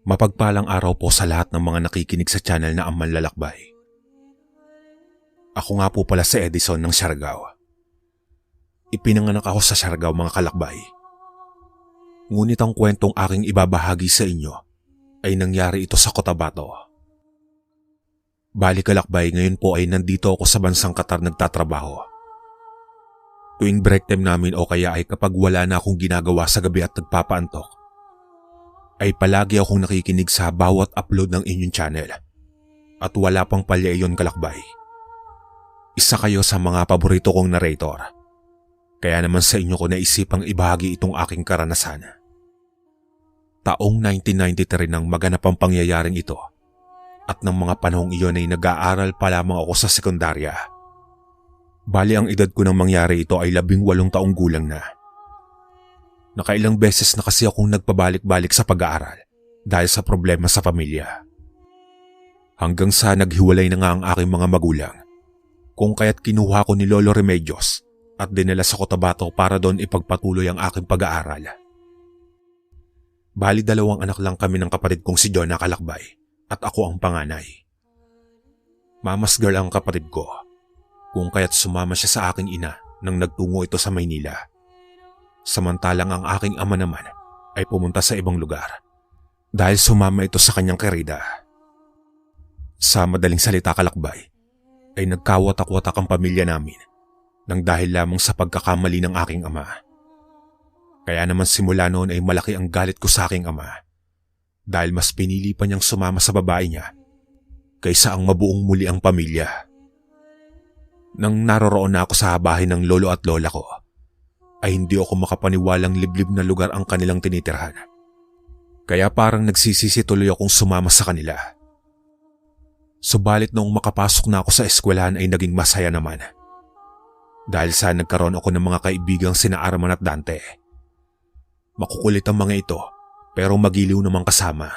Mapagpalang araw po sa lahat ng mga nakikinig sa channel na Ang Manlalakbay. Ako nga po pala si Edison ng Siargao. Ipinanganak ako sa Siargao mga kalakbay. Ngunit ang kwentong aking ibabahagi sa inyo ay nangyari ito sa Cotabato. Bali kalakbay, ngayon po ay nandito ako sa bansang Qatar nagtatrabaho. Tuwing break time namin o kaya ay kapag wala na akong ginagawa sa gabi at nagpapaantok, ay palagi akong nakikinig sa bawat upload ng inyong channel. At wala pang palya iyon kalakbay. Isa kayo sa mga paborito kong narrator. Kaya naman sa inyo ko naisipang ibahagi itong aking karanasan. Taong 1993 nang maganap ang pangyayaring ito. At ng mga panahong iyon ay nag-aaral pa lamang ako sa sekundarya. Bali ang edad ko nang mangyari ito ay 18 taong gulang na. Nakailang beses na kasi akong nagpabalik-balik sa pag-aaral dahil sa problema sa pamilya. Hanggang sa naghiwalay na nga ang aking mga magulang, kung kaya't kinuha ko ni Lolo Remedios at dinala sa Cotabato para doon ipagpatuloy ang aking pag-aaral. Bali 2 anak lang kami ng kapatid kong si Jonah kalakbay at ako ang panganay. Mama's girl ang kapatid ko, kung kaya't sumama siya sa aking ina nang nagtungo ito sa Maynila. Samantalang ang aking ama naman ay pumunta sa ibang lugar dahil sumama ito sa kanyang kerida. Sa madaling salita kalakbay, ay nagkawatak-watak ang pamilya namin nang dahil lamang sa pagkakamali ng aking ama. Kaya naman simula noon ay malaki ang galit ko sa aking ama dahil mas pinili pa niyang sumama sa babae niya kaysa ang mabuong muli ang pamilya. Nang naroroon na ako sa bahay ng lolo at lola ko, ay hindi ako makapaniwalang liblib na lugar ang kanilang tinitirhan. Kaya parang nagsisisi tuloy akong sumama sa kanila. Subalit noong makapasok na ako sa eskwelahan ay naging masaya naman. Dahil sa nagkaroon ako ng mga kaibigang sina Arman at Dante. Makukulit ang mga ito pero magiliw namang kasama.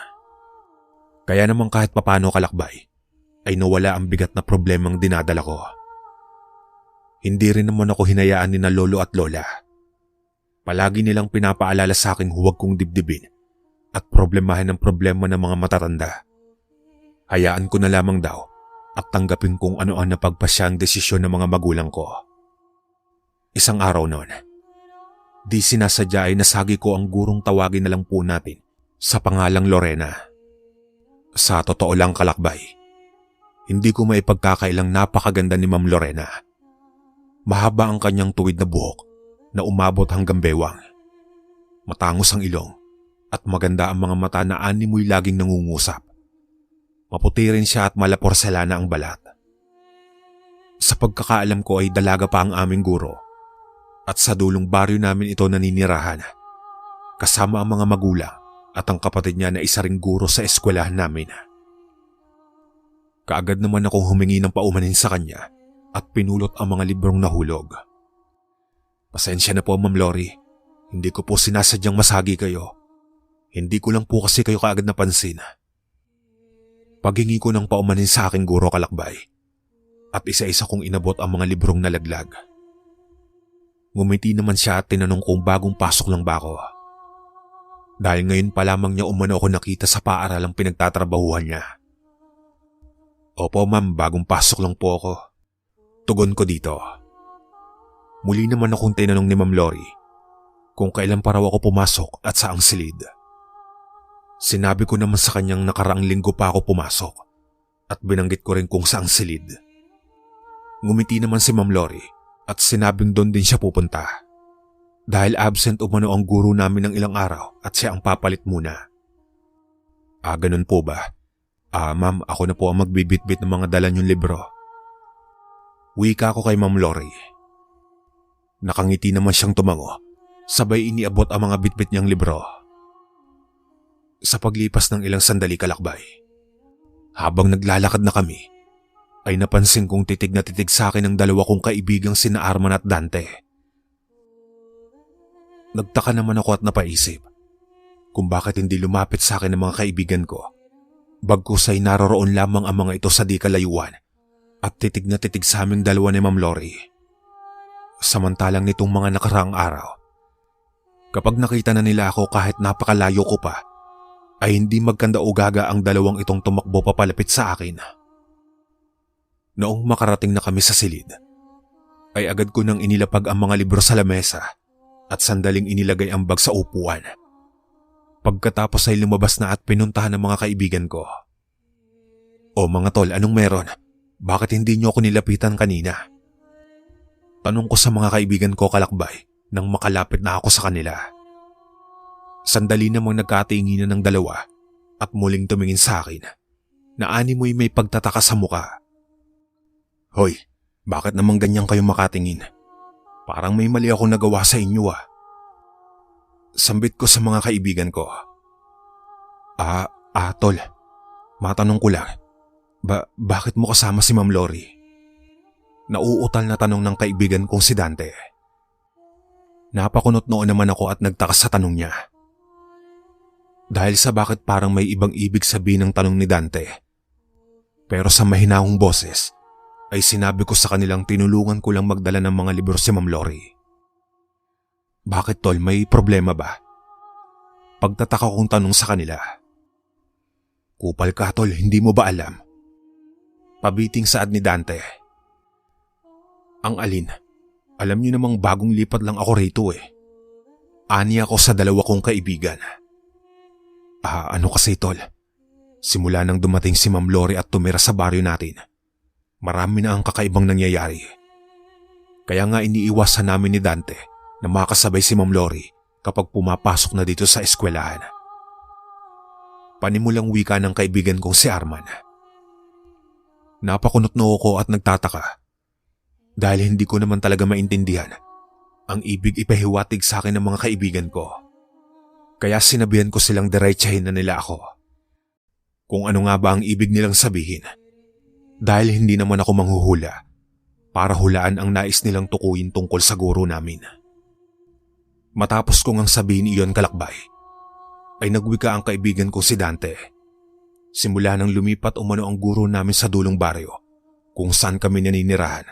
Kaya naman kahit papano kalakbay ay nawala ang bigat na problemang dinadala ko. Hindi rin naman ako hinayaan ni na lolo at lola. Palagi nilang pinapaalala sa akin huwag kong dibdibin at problemahin ang problema ng mga matatanda. Hayaan ko na lamang daw at tanggapin kung ano ang napagpasya ang desisyon ng mga magulang ko. Isang araw noon, di sinasadya ay nasagi ko ang gurong tawagin na lang po natin sa pangalang Lorena. Sa totoo lang kalakbay, hindi ko maipagkakailang napakaganda ni Ma'am Lorena. Mahaba ang kanyang tuwid na buhok na umabot hanggang bewang. Matangos ang ilong at maganda ang mga mata na animoy laging nangungusap. Maputi rin siya at malaporselana ang balat. Sa pagkakaalam ko ay dalaga pa ang aming guro at sa dulong baryo namin ito naninirahan kasama ang mga magulang at ang kapatid niya na isa ring guro sa eskwelahan namin. Kaagad naman akong humingi ng paumanhin sa kanya at pinulot ang mga librong nahulog. Pasensya na po Ma'am Lori, hindi ko po sinasadyang masagi kayo. Hindi ko lang po kasi kayo kaagad napansin. Paghingi ko ng paumanhin sa aking guro kalakbay at isa-isa kong inabot ang mga librong nalaglag. Ngumiti naman siya at tinanong kung bagong pasok lang ba ako. Dahil ngayon pa lamang niya umano ako nakita sa paaralang pinagtatrabahuhan niya. Opo ma'am, bagong pasok lang po ako. Tugon ko dito. Muli naman akong tinanong ni Ma'am Lori kung kailan pa raw ako pumasok at saang silid. Sinabi ko naman sa kanyang nakaraang linggo pa ako pumasok at binanggit ko rin kung saang silid. Ngumiti naman si Ma'am Lori at sinabing doon din siya pupunta. Dahil absent umano ang guro namin ng ilang araw at siya ang papalit muna. Ganun po ba? Ma'am, ako na po ang magbibitbit ng mga dala niyong libro. Wika ko kay Ma'am Lori. Nakangiti naman siyang tumango, sabay iniabot ang mga bitbit niyang libro. Sa paglipas ng ilang sandali kalakbay, habang naglalakad na kami, ay napansin kong titig na titig sa akin ng 2 kong kaibigang sina Arman at Dante. Nagtaka naman ako at napaisip kung bakit hindi lumapit sa akin ang mga kaibigan ko, bagkus ay naroroon lamang ang mga ito sa di kalayuan at titig na titig sa aming 2 ni Ma'am Lori. Samantalang nitong mga nakaraang araw, kapag nakita na nila ako kahit napakalayo ko pa, ay hindi magkanda-ugaga ang dalawang itong tumakbo papalapit sa akin. Noong makarating na kami sa silid, ay agad ko nang inilapag ang mga libro sa lamesa at sandaling inilagay ang bag sa upuan. Pagkatapos ay lumabas na at pinuntahan ng mga kaibigan ko. O mga tol, anong meron? Bakit hindi niyo ako nilapitan kanina? Tanong ko sa mga kaibigan ko kalakbay nang makalapit na ako sa kanila. Sandali namang nagkatinginan ng dalawa at muling tumingin sa akin na animoy may pagtataka sa muka. Hoy, bakit naman ganyan kayo makatingin? Parang may mali ako nagawa sa inyo ah. Sambit ko sa mga kaibigan ko. Tol, matanong ko lang. Bakit mo kasama si Ma'am Lori? Nauutal na tanong ng kaibigan kong si Dante. Napakunot noon naman ako at nagtaka sa tanong niya. Dahil sa bakit parang may ibang ibig sabihin ng tanong ni Dante. Pero sa mahinahong boses, ay sinabi ko sa kanilang tinulungan ko lang magdala ng mga libro si Ma'am Lori. Bakit tol, may problema ba? Pagtataka kong tanong sa kanila. Kupal ka tol, hindi mo ba alam? Pabiting saad ni Dante. Ang alin? Alam niyo namang bagong lipat lang ako rito eh. Ani ako sa dalawa kong kaibigan. Ano kasi tol? Simula nang dumating si Ma'am Lori at tumira sa baryo natin, marami na ang kakaibang nangyayari. Kaya nga iniiwasan namin ni Dante na makasabay si Ma'am Lori kapag pumapasok na dito sa eskwelahan. Panimulang wika ng kaibigan kong si Arman. Napakunot na ako at nagtataka dahil hindi ko naman talaga maintindihan ang ibig ipahiwatig sa akin ng mga kaibigan ko. Kaya sinabihan ko silang diretsahin na nila ako. Kung ano nga ba ang ibig nilang sabihin. Dahil hindi naman ako manghuhula para hulaan ang nais nilang tukuyin tungkol sa guro namin. Matapos kong ang sabihin iyon kalakbay, ay nagwika ang kaibigan ko si Dante. Simula nang lumipat umano ang guro namin sa dulong baryo kung saan kami naninirahan,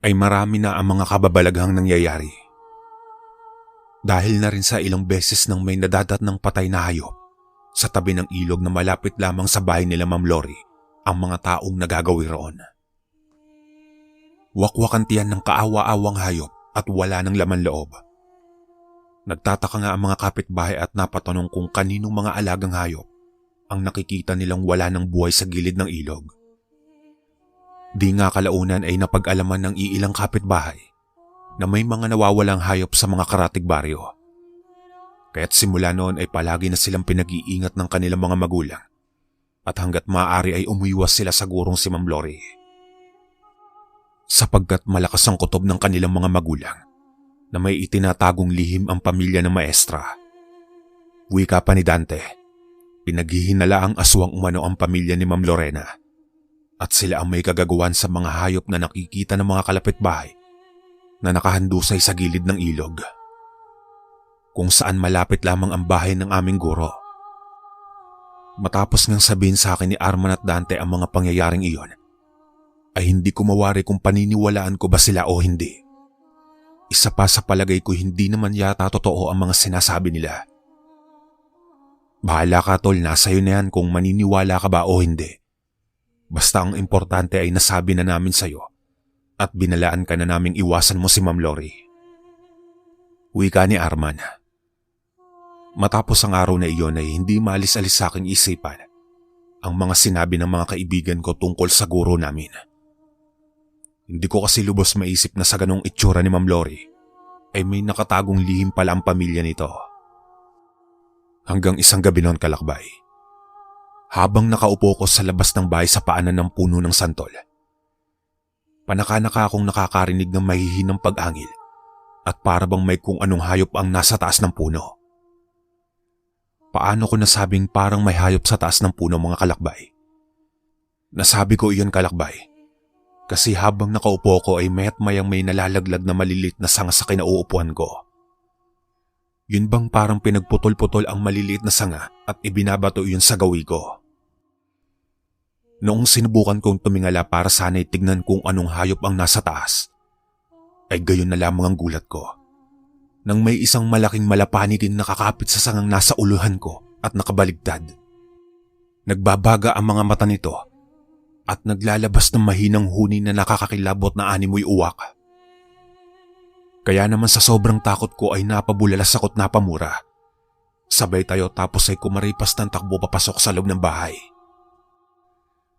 ay marami na ang mga kababalaghang nangyayari. Dahil na rin sa ilang beses nang may nadadat ng patay na hayop sa tabi ng ilog na malapit lamang sa bahay nila Ma'am Lori ang mga taong nagagawi roon. Wakwakan tiyan ng kaawa-awang hayop at wala ng laman loob. Nagtataka nga ang mga kapitbahay at napatanong kung kaninong mga alagang hayop ang nakikita nilang wala ng buhay sa gilid ng ilog. Di nga kalaunan ay napag-alaman ng iilang kapitbahay na may mga nawawalang hayop sa mga karatig baryo. Kaya't simula noon ay palagi na silang pinag-iingat ng kanilang mga magulang at hanggat maaari ay umiwas sila sa gurong si Ma'am Lori. Sapagkat malakas ang kutob ng kanilang mga magulang na may itinatagong lihim ang pamilya ng maestra. Wika pa ni Dante, pinaghihinala ang aswang umano ang pamilya ni Ma'am Lorena at sila ang may kagagawan sa mga hayop na nakikita ng mga kalapitbahay na nakahandusay sa gilid ng ilog, kung saan malapit lamang ang bahay ng aming guro. Matapos ngang sabihin sa akin ni Arman at Dante ang mga pangyayaring iyon, ay hindi ko mawari kung paniniwalaan ko ba sila o hindi. Isa pa sa palagay ko hindi naman yata totoo ang mga sinasabi nila. Bahala ka tol, nasa iyo na yan kung maniniwala ka ba o hindi. Basta ang importante ay nasabi na namin sa'yo at binalaan ka na naming iwasan mo si Ma'am Lori. Wika ni Arman. Matapos ang araw na iyon ay hindi maalis-alis sa aking isipan ang mga sinabi ng mga kaibigan ko tungkol sa guro namin. Hindi ko kasi lubos maisip na sa ganong itsura ni Ma'am Lori ay may nakatagong lihim pala ang pamilya nito. Hanggang isang gabi noon kalakbay, habang nakaupo ko sa labas ng bahay sa paanan ng puno ng santol, panaka-naka akong nakakarinig ng mahihinang pag-angil at para bang may kung anong hayop ang nasa taas ng puno. Paano ko nasabing parang may hayop sa taas ng puno mga kalakbay? Nasabi ko iyon kalakbay kasi habang nakaupo ko ay mayat mayang may nalalaglag na malilit na sanga sa kinauupuan ko. Yun bang parang pinagputol-putol ang maliliit na sanga at ibinabato yun sa gawi ko. Noong sinubukan kong tumingala para sana'y tignan kung anong hayop ang nasa taas, ay gayon na lamang ang gulat ko nang may isang malaking malapaniking nakakapit sa sangang nasa uluhan ko at nakabaligtad. Nagbabaga ang mga mata nito at naglalabas ng mahinang huni na nakakakilabot na animoy uwak. Kaya naman sa sobrang takot ko ay napabulalas ako't napamura. Sabay tayo tapos ay kumaripas ng takbo papasok sa loob ng bahay.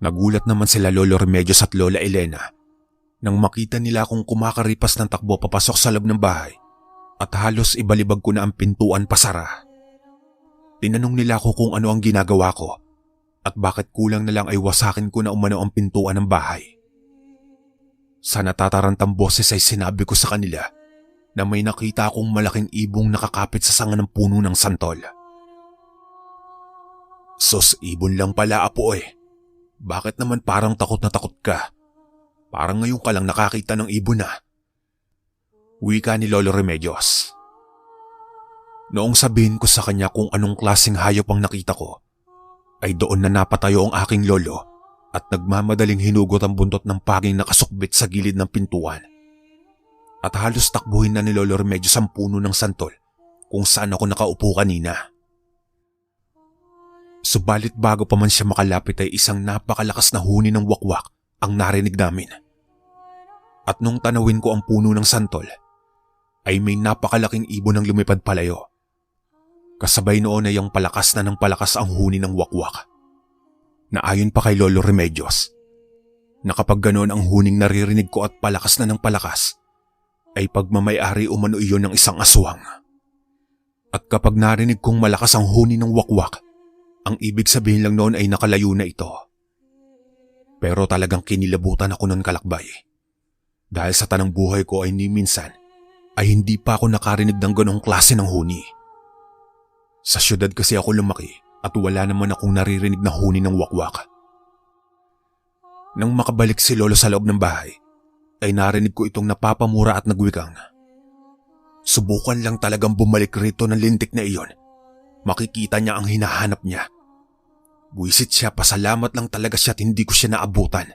Nagulat naman sila Lolo Remedios at Lola Elena nang makita nila akong kumakaripas ng takbo papasok sa loob ng bahay at halos ibalibag ko na ang pintuan pasara. Tinanong nila ako kung ano ang ginagawa ko at bakit kulang na lang ay wasakin ko na umano ang pintuan ng bahay. Sa natatarantang boses ay sinabi ko sa kanila na may nakita akong malaking ibong nakakapit sa sanga ng puno ng santol. Sos, ibon lang pala apo eh. Bakit naman parang takot na takot ka? Parang ngayon ka lang nakakita ng ibon na. Wika ni Lolo Remedios. Noong sabihin ko sa kanya kung anong klaseng hayop ang nakita ko, ay doon na napatayo ang aking lolo at nagmamadaling hinugot ang buntot ng paging nakasukbit sa gilid ng pintuan. At halos takbuhin na ni Lolo Remedios ang puno ng santol kung saan ako nakaupo kanina. Subalit bago pa man siya makalapit ay isang napakalakas na huni ng wakwak ang narinig namin. At nung tanawin ko ang puno ng santol, ay may napakalaking ibon ang lumipad palayo. Kasabay noon ay ang palakas na ng palakas ang huni ng wakwak. Na ayon pa kay Lolo Remedios, na kapag ganoon ang huning naririnig ko at palakas na ng palakas, ay pagmamayari umano iyon ng isang aswang. At kapag narinig kong malakas ang huni ng wakwak, ang ibig sabihin lang noon ay nakalayo na ito. Pero talagang kinilabutan ako noon kalakbay. Dahil sa tanang buhay ko ay ni minsan ay hindi pa ako nakarinig ng ganong klase ng huni. Sa syudad kasi ako lumaki at wala naman akong naririnig na huni ng wakwak. Nang makabalik si Lolo sa loob ng bahay, ay narinig ko itong napapamura at nagwikang, "Subukan lang talagang bumalik rito ng lintik na iyon. Makikita niya ang hinahanap niya. Buwisit siya, pasalamat lang talaga siya at hindi ko siya naabutan.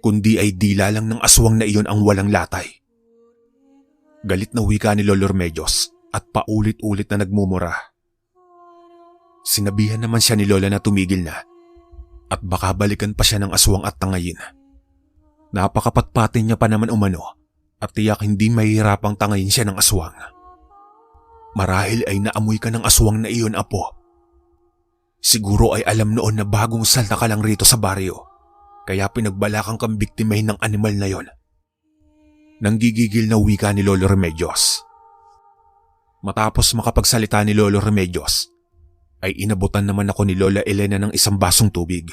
Kundi ay dila lang ng aswang na iyon ang walang latay." Galit na wika ni Lolo Remedios at paulit-ulit na nagmumura. Sinabihan naman siya ni Lola na tumigil na at baka balikan pa siya ng aswang at tangayin. Napakapatpatin niya pa naman umano at tiyak hindi mahihirapang tangayin siya ng aswang. Marahil ay naamoy ka ng aswang na iyon, apo. Siguro ay alam noon na bagong salta ka lang rito sa baryo, kaya pinagbalakang kang biktimahin ng animal na yon. Nanggigigil na wika ni Lolo Remedios. Matapos makapagsalita ni Lolo Remedios, ay inabutan naman ako ni Lola Elena ng isang basong tubig.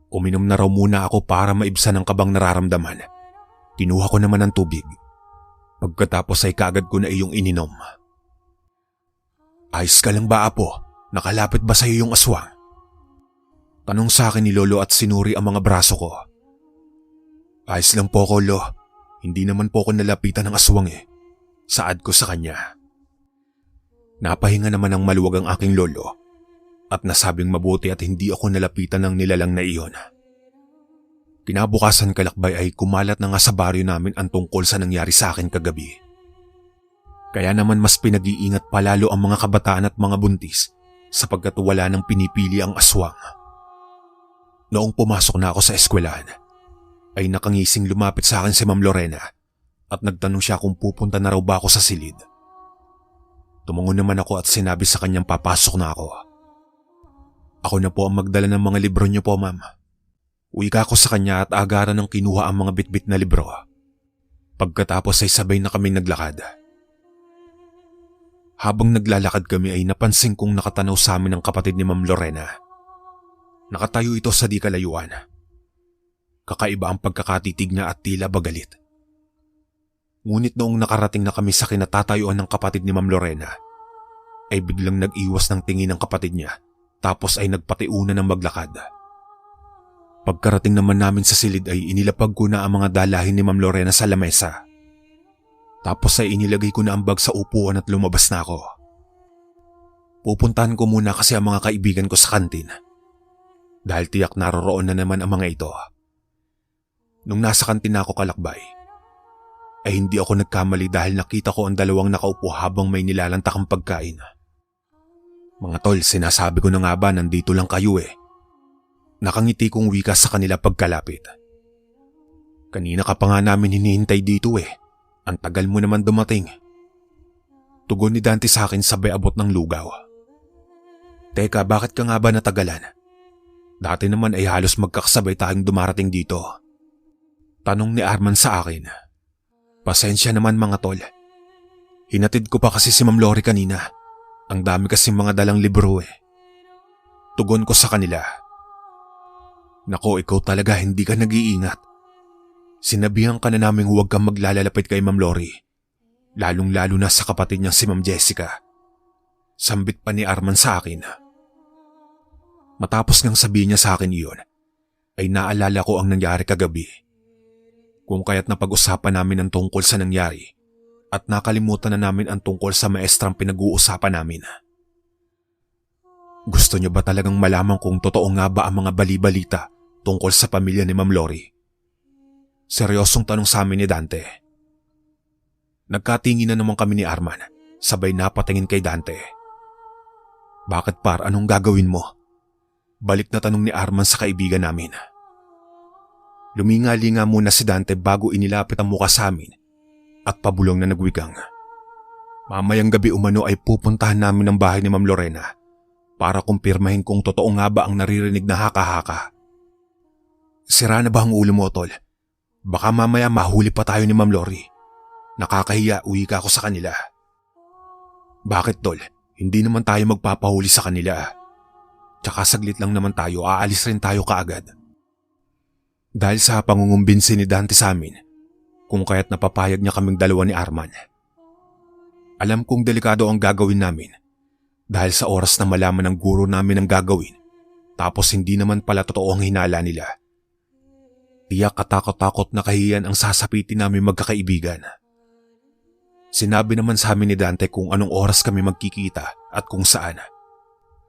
Uminom na raw muna ako para maibsan ang kabang nararamdaman. Kinuha ko naman ang tubig. Pagkatapos ay kaagad ko na iyong ininom. "Ayos ka lang ba, apo? Nakalapit ba sa iyo yung aswang?" Tanong sa akin ni Lolo at sinuri ang mga braso ko. "Ayos lang po ko, Lo. Hindi naman po ako nalapitan ng aswang eh." Saad ko sa kanya. Napahinga naman ng maluwag ang aking lolo at nasabing mabuti at hindi ako nalapitan ng nilalang na iyon. Kinabukasan kalakbay ay kumalat na nga sa baryo namin ang tungkol sa nangyari sa akin kagabi. Kaya naman mas pinag-iingat palalo ang mga kabataan at mga buntis sapagkat wala nang pinipili ang aswang. Noong pumasok na ako sa eskwelahan, ay nakangising lumapit sa akin si Ma'am Lorena at nagtanong siya kung pupunta na raw ba ako sa silid. Tumangon naman ako at sinabi sa kanyang papasok na ako. "Ako na po ang magdala ng mga libro niyo po, ma'am." Wika ko sa kanya at agaran ng kinuha ang mga bitbit na libro. Pagkatapos ay sabay na kaming naglakad. Habang naglalakad kami ay napansin kong nakatanaw sa amin ang kapatid ni Ma'am Lorena. Nakatayo ito sa di kalayuan. Kakaiba ang pagkakatitig niya at tila bagalit. Ngunit noong nakarating na kami sa kinatatayuan ng kapatid ni Ma'am Lorena, ay biglang nag-iwas ng tingin ng kapatid niya tapos ay nagpatiuna ng maglakad. Pagkarating naman namin sa silid ay inilapag ko na ang mga dalahin ni Ma'am Lorena sa lamesa. Tapos ay inilagay ko na ang bag sa upuan at lumabas na ako. Pupuntahan ko muna kasi ang mga kaibigan ko sa kantin. Dahil tiyak naroroon na naman ang mga ito. Nung nasa kantin na ako kalakbay, ay hindi ako nagkamali dahil nakita ko ang dalawang nakaupo habang may nilalantakang pagkain. Mga tol, sinasabi ko na nga ba nandito lang kayo eh. Nakangiti kong wika sa kanila pagkalapit. Kanina ka pa nga namin hinihintay dito eh. Ang tagal mo naman dumating. Tugon ni Dante sa akin sabay abot ng lugaw. Teka, bakit ka nga ba natagalan? Dati naman ay halos magkakasabay tayong dumarating dito. Tanong ni Arman sa akin. Pasensya naman mga tol. Hinatid ko pa kasi si Ma'am Lori kanina. Ang dami kasi mga dalang libro eh. Tugon ko sa kanila. Nako, ikaw talaga hindi ka nag-iingat. Sinabihan ka na naming huwag kang maglalalapit kay Ma'am Lori. Lalong-lalo na sa kapatid niya si Ma'am Jessica. Sambit pa ni Arman sa akin. Matapos ngang sabihin niya sa akin iyon, ay naalala ko ang nangyari kagabi. Kung kaya't napag-usapan namin ang tungkol sa nangyari at nakalimutan na namin ang tungkol sa maestrang pinag-uusapan namin. Gusto niyo ba talagang malaman kung totoo nga ba ang mga bali-balita tungkol sa pamilya ni Ma'am Lori? Seryosong tanong sa amin ni Dante. Nagkatingin na naman kami ni Arman, sabay napatingin kay Dante. Bakit par, anong gagawin mo? Balik na tanong ni Arman sa kaibigan namin. Lumingali nga muna si Dante bago inilapit ang muka sa amin at pabulong na nagwigang. Mamayang gabi umano ay pupuntahan namin ang bahay ni Ma'am Lorena para kumpirmahin kung totoo nga ba ang naririnig na haka-haka. Sira na ba ang ulo mo, tol? Baka mamaya mahuli pa tayo ni Ma'am Lori. Nakakahiya, uwi ka ako sa kanila. Bakit, tol? Hindi naman tayo magpapahuli sa kanila. Tsaka saglit lang naman tayo, aalis rin tayo kaagad. Dahil sa pangungumbinsi ni Dante sa amin, kung kaya't napapayag niya kaming dalawa ni Arman. Alam kong delikado ang gagawin namin dahil sa oras na malaman ng guro namin ang gagawin tapos hindi naman pala totoo ang hinala nila. Tiyak katakot-takot na kahiyan ang sasapitin namin magkakaibigan. Sinabi naman sa amin ni Dante kung anong oras kami magkikita at kung saan.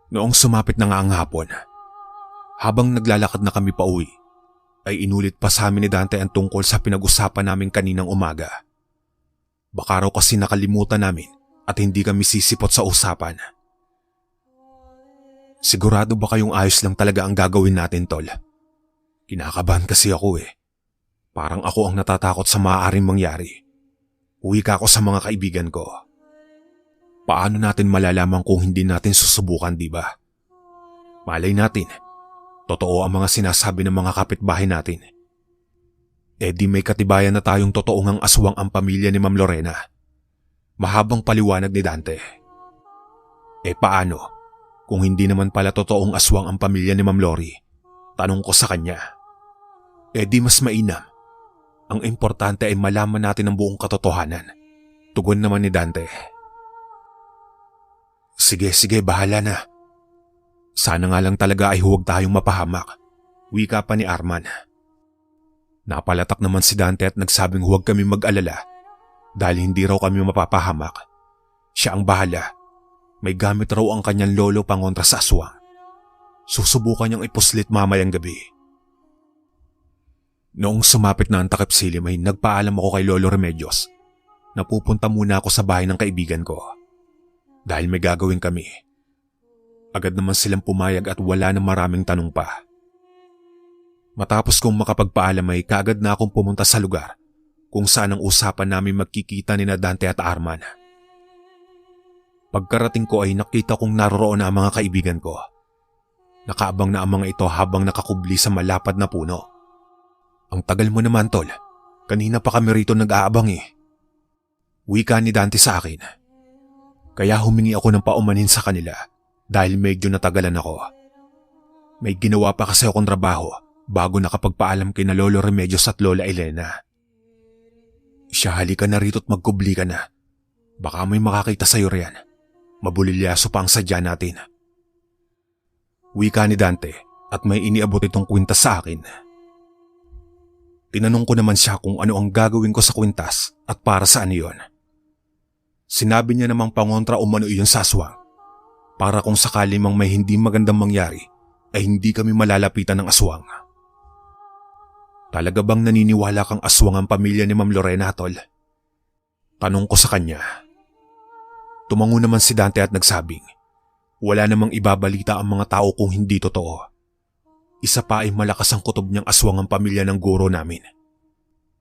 Noong sumapit na nga ang hapon, habang naglalakad na kami pauwi, ay inulit pa sa amin ni Dante ang tungkol sa pinag-usapan namin kaninang umaga. Baka raw kasi nakalimutan namin at hindi kami sisipot sa usapan. Sigurado ba kayong ayos lang talaga ang gagawin natin, tol? Kinakabahan kasi ako eh. Parang ako ang natatakot sa maaaring mangyari. Uwi ka ako sa mga kaibigan ko. Paano natin malalaman kung hindi natin susubukan, di ba? Malay natin, totoo ang mga sinasabi ng mga kapitbahay natin. Eh di may katibayan na tayong totoo ngang aswang ang pamilya ni Ma'am Lorena. Mahabang paliwanag ni Dante. Eh paano kung hindi naman pala totoong aswang ang pamilya ni Ma'am Lori? Tanong ko sa kanya. Eh di mas mainam. Ang importante ay malaman natin ang buong katotohanan. Tugon naman ni Dante. Sige, bahala na. Sana nga lang talaga ay huwag tayong mapahamak. Wika pa ni Arman. Napalatak naman si Dante at nagsabing huwag kami mag-alala dahil hindi raw kami mapapahamak. Siya ang bahala. May gamit raw ang kanyang lolo pangontra sa aswang. Susubukan niyang ipuslit mamayang gabi. Noong sumapit na ang takip silim ay nagpaalam ako kay Lolo Remedios na pupunta muna ako sa bahay ng kaibigan ko dahil may gagawin kami. Agad naman silang pumayag at wala na maraming tanong pa. Matapos kong makapagpaalam ay kaagad na akong pumunta sa lugar kung saan ang usapan namin magkikita ni Dante at Arman. Pagkarating ko ay nakita kong naroroon na ang mga kaibigan ko. Nakaabang na ang mga ito habang nakakubli sa malapad na puno. Ang tagal mo naman, tol. Kanina pa kami rito nag-aabang eh. Wika ni Dante sa akin. Kaya humingi ako ng paumanin sa kanila dahil medyo natagalan ako. May ginawa pa kasi akong trabaho bago nakapagpaalam kina Lolo Remedios at Lola Elena. Siya, halika na rito at magkubli ka na. Baka may makakita sa'yo riyan. Mabulilyaso pa ang sadya natin. Wika ni Dante at may iniabot itong kwintas sa akin. Tinanong ko naman siya kung ano ang gagawin ko sa kwintas at para saan iyon. Sinabi niya namang pangontra umano iyon sa aswang para kung sakali mang may hindi magandang mangyari ay hindi kami malalapitan ng aswang. Talaga bang naniniwala kang aswang ang pamilya ni Ma'am Lorena, tol? Tanong ko sa kanya. Tumango naman si Dante at nagsabing Wala namang ibabalita ang mga tao kung hindi totoo. Isa pa ay malakas ang kutob niyang aswang ang pamilya ng guro namin.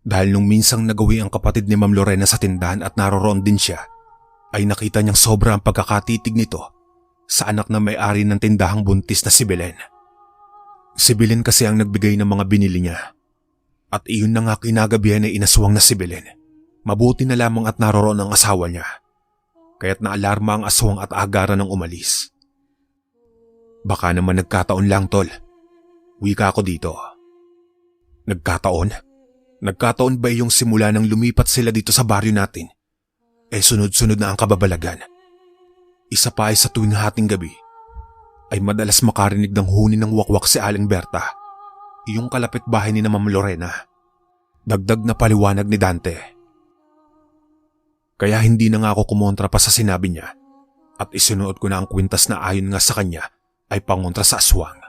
Dahil nung minsang nagawi ang kapatid ni Ma'am Lorena sa tindahan at naroroon din siya, ay nakita niyang sobra ang pagkakatitig nito sa anak na may-ari ng tindahang buntis na si Belen. Si Belen kasi ang nagbigay ng mga binili niya. At iyon na nga kinagabihan ay inaswang na si Belen. Mabuti na lamang at naroroon ang asawa niya. Kaya't naalarma ang aswang at agaran ng umalis. Baka naman nagkataon lang, tol. Wika ko dito. Nagkataon? Nagkataon ba yung simula nang lumipat sila dito sa baryo natin? Sunod-sunod na ang kababalagan. Isa pa ay sa tuwing hating gabi, ay madalas makarinig ng huni ng wakwak si Aling Berta, yung kalapit bahay ni na Ma'am Lorena. Dagdag na paliwanag ni Dante. Kaya hindi na nga ako kumontra pa sa sinabi niya at isinuot ko na ang kwintas na ayon nga sa kanya ay pangontra sa aswang.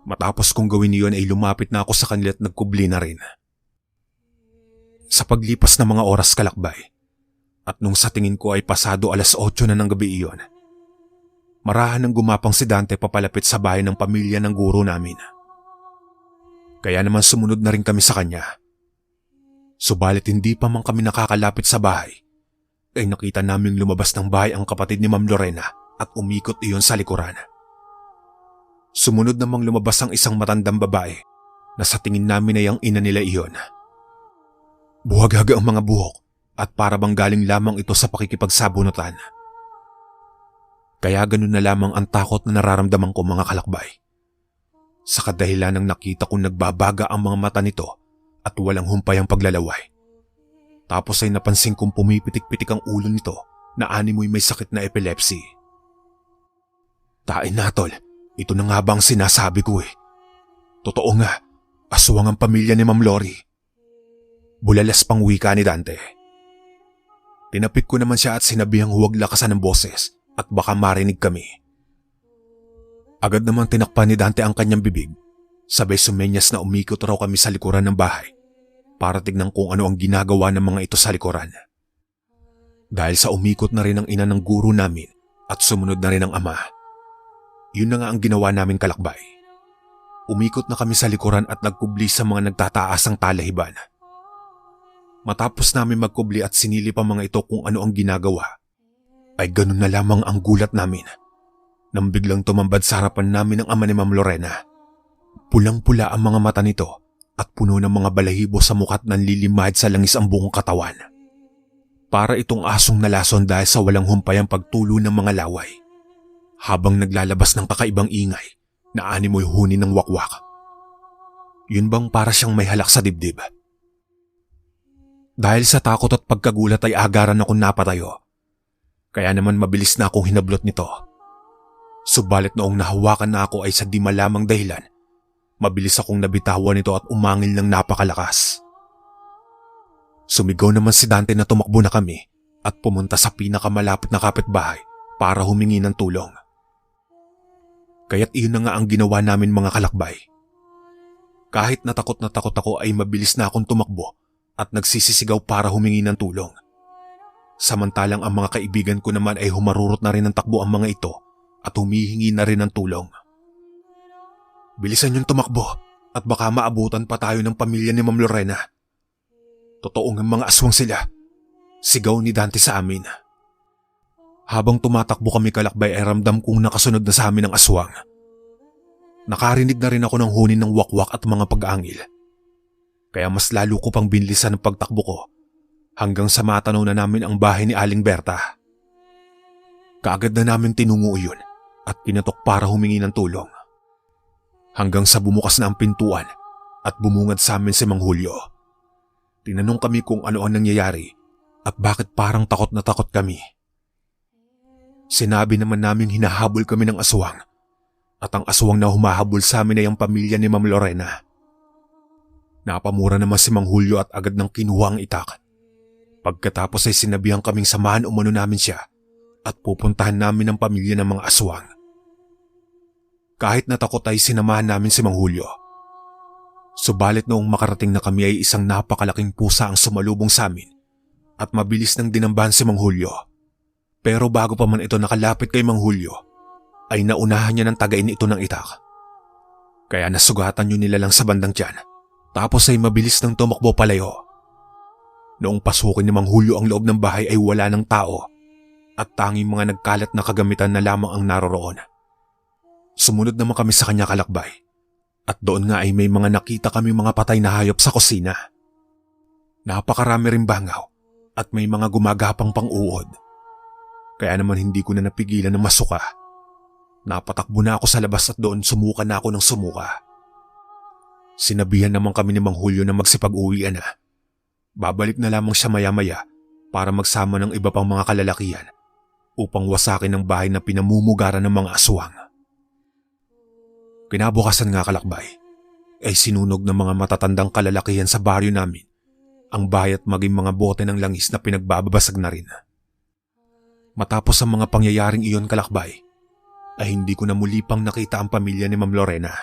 Matapos kong gawin iyon ay lumapit na ako sa kanila at nagkubli na rin. Sa paglipas ng mga oras kalakbay, at nung sa tingin ko ay pasado 8:00 na ng gabi iyon, marahan nang gumapang si Dante papalapit sa bahay ng pamilya ng guro namin. Kaya naman sumunod na rin kami sa kanya. Subalit hindi pa man kami nakakalapit sa bahay, ay nakita naming lumabas ng bahay ang kapatid ni Ma'am Lorena at umikot iyon sa likuran. Sumunod namang lumabas ang isang matandang babae na sa tingin namin ay ang ina nila iyon. Buhaghaga ang mga buhok at para bang galing lamang ito sa pakikipagsabunutan. Kaya ganun na lamang ang takot na nararamdaman ko, mga kalakbay. Sa kadahilan ng nakita kong nagbabaga ang mga mata nito at walang humpay ang paglalaway. Tapos ay napansin kong pumipitik-pitik ang ulo nito na animoy may sakit na epilepsy. Tain na, tol. Ito na nga ba ang sinasabi ko eh. Totoo nga, aswang ang pamilya ni Ma'am Lori. Bulalas pang wika ni Dante. Tinapik ko naman siya at sinabihang huwag lakasan ng boses at baka marinig kami. Agad naman tinakpan ni Dante ang kanyang bibig, sabay sumenyas na umikot raw kami sa likuran ng bahay para tignan kung ano ang ginagawa ng mga ito sa likuran. Dahil sa umikot na rin ang ina ng guro namin at sumunod na rin ang ama, yun na nga ang ginawa namin, kalakbay. Umikot na kami sa likuran at nagkubli sa mga nagtataasang talahiban. Matapos namin magkubli at sinilip ang mga ito kung ano ang ginagawa, ay ganun na lamang ang gulat namin nang biglang tumambad sa harapan namin ang ama ni Ma'am Lorena. Pulang-pula ang mga mata nito at puno ng mga balahibo sa mukha't nanlilimahid sa langis ang buong katawan. Para itong asong nalason dahil sa walang humpay ang pagtulo ng mga laway. Habang naglalabas ng kakaibang ingay na animoy huni ng wakwak. Yun bang para siyang may halak sa dibdib? Dahil sa takot at pagkagulat ay agaran akong napatayo. Kaya naman mabilis na akong hinablot nito. Subalit noong nahawakan na ako ay sa di malamang dahilan, mabilis akong nabitawan nito at umangil ng napakalakas. Sumigaw naman si Dante na tumakbo na kami at pumunta sa pinakamalapit na kapitbahay para humingi ng tulong. Kaya't iyon na nga ang ginawa namin, mga kalakbay. Kahit na takot ako ay mabilis na akong tumakbo at nagsisisigaw para humingi ng tulong. Samantalang ang mga kaibigan ko naman ay humarurot na rin ng takbo ang mga ito at humihingi na rin ng tulong. Bilisan yung tumakbo at baka maabutan pa tayo ng pamilya ni Ma'am Lorena. Totoo nga mga aswang sila, sigaw ni Dante sa amin. Habang tumatakbo kami, kalakbay, ay ramdam kong nakasunod na sa amin ang aswang. Nakarinig na rin ako ng huni ng wakwak at mga pag-aangil. Kaya mas lalo ko pang binilisan ang pagtakbo ko hanggang sa matanaw na namin ang bahay ni Aling Berta. Kaagad na namin tinungo yun at kinatok para humingi ng tulong. Hanggang sa bumukas na ang pintuan at bumungad sa amin si Mang Julio. Tinanong kami kung ano ang nangyayari at bakit parang takot na takot kami. Sinabi naman naming hinahabol kami ng aswang at ang aswang na humahabol sa amin ay ang pamilya ni Ma'am Lorena. Napamura naman si Mang Julio at agad nang kinuha ang itak. Pagkatapos ay sinabihan kaming samahan umano namin siya at pupuntahan namin ang pamilya ng mga aswang. Kahit natakot ay sinamahan namin si Mang Julio. Subalit noong makarating na kami ay isang napakalaking pusa ang sumalubong sa amin at mabilis nang dinambahan si Mang Julio. Pero bago pa man ito nakalapit kay Mang Julio, ay naunahan niya ng tagain ito ng itak. Kaya nasugatan yun nila lang sa bandang tiyan, tapos ay mabilis nang tumakbo palayo. Noong pasukin ni Mang Julio ang loob ng bahay ay wala ng tao at tanging mga nagkalat na kagamitan na lamang ang naroroon. Sumunod naman kami sa kanya kalakbay at doon nga ay may mga nakita kami mga patay na hayop sa kusina. Napakarami ring bangaw at may mga gumagapang pang-uod. Kaya naman hindi ko na napigilan na masuka. Napatakbo na ako sa labas at doon sumuka na ako ng sumuka. Sinabihan naman kami ni Mang Julio na magsipag-uwian na. Babalik na lamang siya maya-maya para magsama ng iba pang mga kalalakihan upang wasakin ang bahay na pinamumugaran ng mga aswang. Kinabukasan nga kalakbay ay sinunog ng mga matatandang kalalakihan sa baryo namin ang bahay at maging mga bote ng langis na pinagbababasag na rin. Matapos ang mga pangyayaring iyon kalakbay, ay hindi ko na muli pang nakita ang pamilya ni Ma'am Lorena.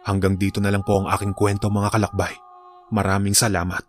Hanggang dito na lang po ang aking kwento mga kalakbay. Maraming salamat.